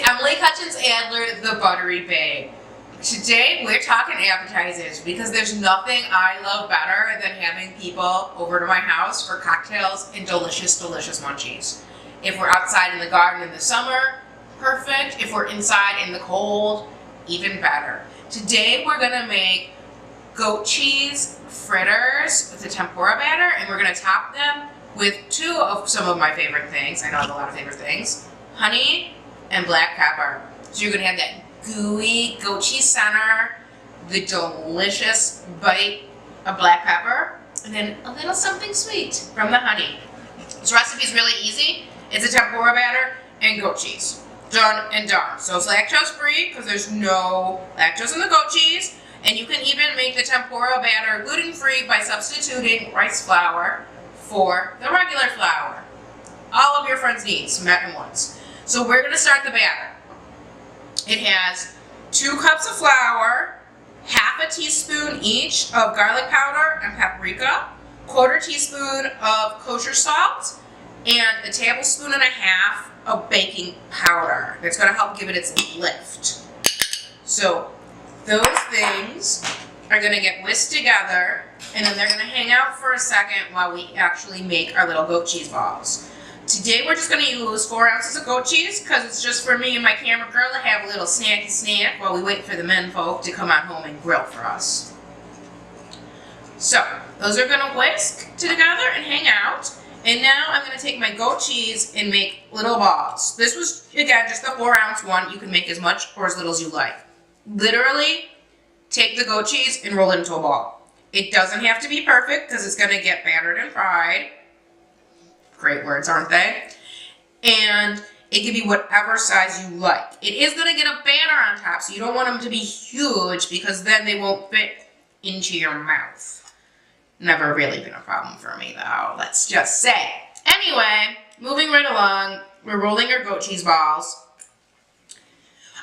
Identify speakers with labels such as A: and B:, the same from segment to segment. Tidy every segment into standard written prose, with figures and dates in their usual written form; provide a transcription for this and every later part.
A: Emily Kutchins Adler, the Buttery Babe. Today we're talking appetizers because there's nothing I love better than having people over to my house for cocktails and delicious, delicious munchies. If we're outside in the garden in the summer, perfect. If we're inside in the cold, even better. Today we're gonna make goat cheese fritters with a tempura batter, and we're gonna top them with two of some of my favorite things. I know I have a lot of favorite things. Honey and black pepper. So you're gonna have that gooey goat cheese center, the delicious bite of black pepper, and then a little something sweet from the honey. This recipe is really easy. It's a tempura batter and goat cheese. Done and done. So it's lactose free because there's no lactose in the goat cheese. And you can even make the tempura batter gluten free by substituting rice flour for the regular flour. All of your friends' needs met in once. So we're going to start the batter. It has 2 cups of flour, half a teaspoon each of garlic powder and paprika, 1/4 teaspoon of kosher salt, and a tablespoon and a half of baking powder. That's going to help give it its lift. So those things are going to get whisked together, and then they're going to hang out for a second while we actually make our little goat cheese balls. Today we're just going to use 4 ounces of goat cheese because it's just for me and my camera girl to have a little snacky snack while we wait for the men folk to come on home and grill for us. So those are going to whisk together and hang out. And now I'm going to take my goat cheese and make little balls. This was, again, just the 4-ounce one. You can make as much or as little as you like. Literally, take the goat cheese and roll it into a ball. It doesn't have to be perfect because it's going to get battered and fried. Great words, aren't they? And it can be whatever size you like. It is going to get a batter on top, so you don't want them to be huge because then they won't fit into your mouth. Never really been a problem for me, though, let's just say. Anyway, moving right along, we're rolling our goat cheese balls.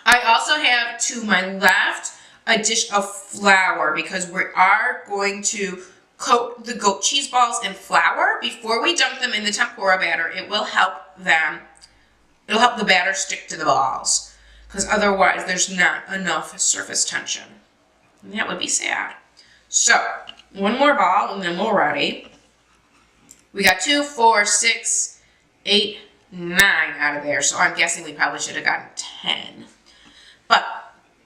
A: I also have to my left a dish of flour because we are going to coat the goat cheese balls in flour before we dump them in the tempura batter. It will help them. It'll help the batter stick to the balls because otherwise there's not enough surface tension. And that would be sad. So, one more ball and then we're ready. We got 2, 4, 6, 8, 9 out of there. So I'm guessing we probably should have gotten 10. But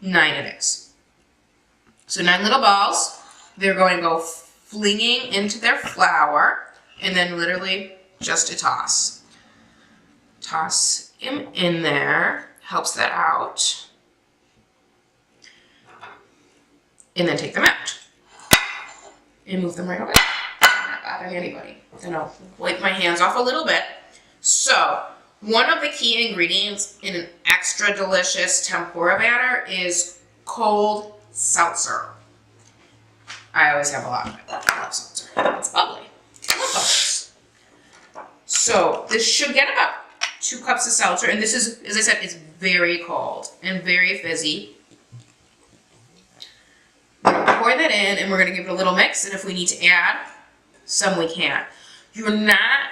A: 9 it is. So 9 little balls. They're going to go flinging into their flour, and then literally just a toss. Toss him in there, helps that out, and then take them out and move them right away. I'm not bothering anybody. And I'll wipe my hands off a little bit. So one of the key ingredients in an extra delicious tempura batter is cold seltzer. I always have a lot of it. I love seltzer. It's bubbly. I love bubbles. So this should get about 2 cups of seltzer, and this is, as I said, it's very cold and very fizzy. We're going to pour that in, and we're going to give it a little mix, and if we need to add some, we can. You're not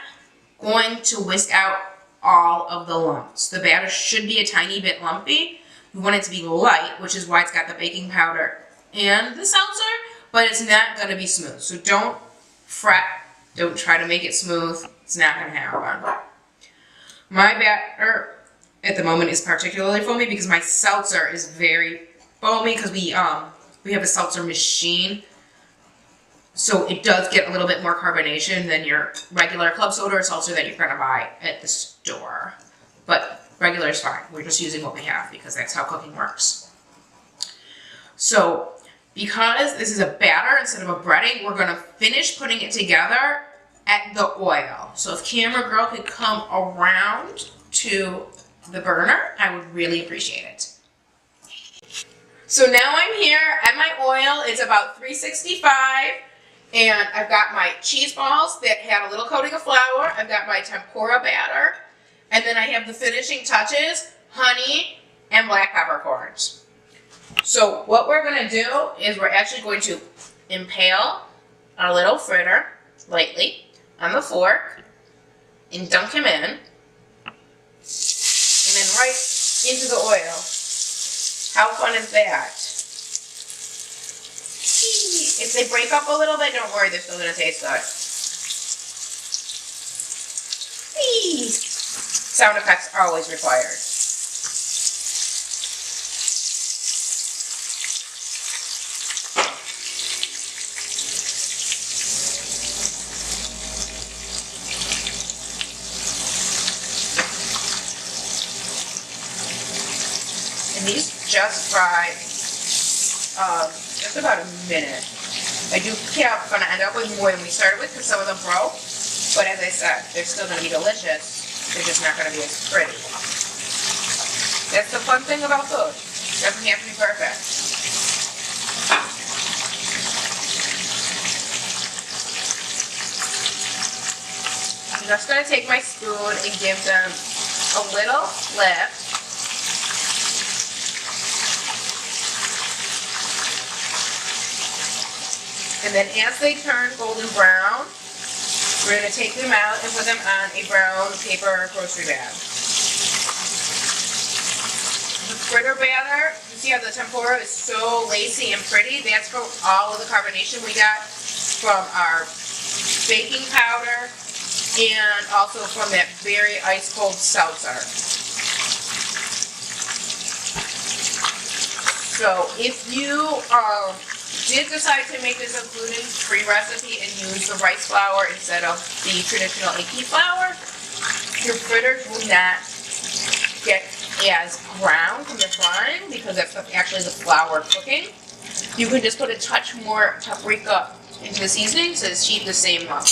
A: going to whisk out all of the lumps. The batter should be a tiny bit lumpy. We want it to be light, which is why it's got the baking powder and the seltzer, but it's not going to be smooth. So don't fret. Don't try to make it smooth. It's not going to happen. My batter at the moment is particularly foamy because my seltzer is very foamy because we have a seltzer machine. So it does get a little bit more carbonation than your regular club soda or seltzer that you're going to buy at the store. But regular is fine. We're just using what we have because that's how cooking works. So because this is a batter instead of a breading, we're going to finish putting it together at the oil. So if camera girl could come around to the burner, I would really appreciate it. So now I'm here at my oil. It's about 365, and I've got my cheese balls that had a little coating of flour. I've got my tempura batter, and then I have the finishing touches, honey and black peppercorns. So what we're going to do is we're actually going to impale our little fritter lightly on the fork and dunk him in. And then right into the oil. How fun is that? If they break up a little bit, don't worry, they're still going to taste good. Sound effects are always required. And these just fry just about a minute. I do think I'm going to end up with more than we started with because some of them broke. But as I said, they're still going to be delicious. They're just not going to be as pretty. That's the fun thing about food. It doesn't have to be perfect. I'm just going to take my spoon and give them a little flip. And then as they turn golden brown, we're going to take them out and put them on a brown paper grocery bag. The fritter batter, you see how the tempura is so lacy and pretty? That's from all of the carbonation we got from our baking powder and also from that very ice cold seltzer. So if you did decide to make this a gluten-free recipe and use the rice flour instead of the traditional ackee flour, your fritters will not get as brown from the frying because that's actually the flour cooking. You can just put a touch more paprika into the seasoning so it's achieve the same look.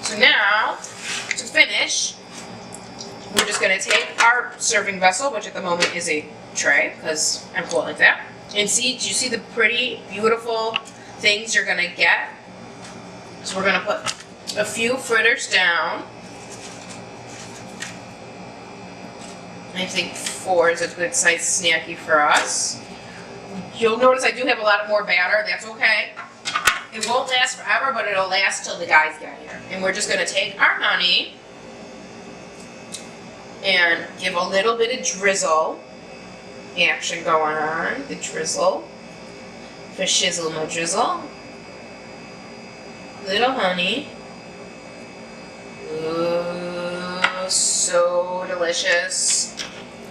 A: So now, to finish, we're just going to take our serving vessel, which at the moment is a tray because I'm cool like that. And see, do you see the pretty, beautiful things you're going to get? So we're going to put a few fritters down. I think 4 is a good size snacky for us. You'll notice I do have a lot more batter. That's okay. It won't last forever, but it'll last till the guys get here. And we're just going to take our honey and give a little bit of drizzle action going on. The drizzle. For shizzle my drizzle. Little honey. Ooh, so delicious.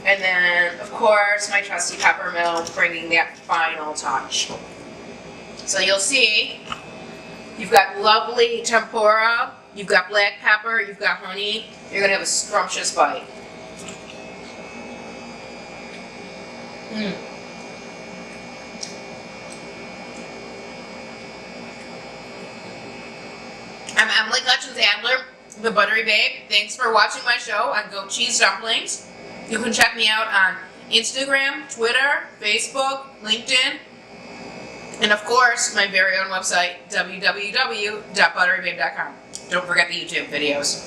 A: And then, of course, my trusty pepper mill bringing that final touch. So you'll see, you've got lovely tempura, you've got black pepper, you've got honey. You're going to have a scrumptious bite. I'm Emily Kutchins Adler, the Buttery Babe. Thanks for watching my show on goat cheese dumplings. You can check me out on Instagram, Twitter, Facebook, LinkedIn, and of course my very own website, www.butterybabe.com. Don't forget the YouTube videos.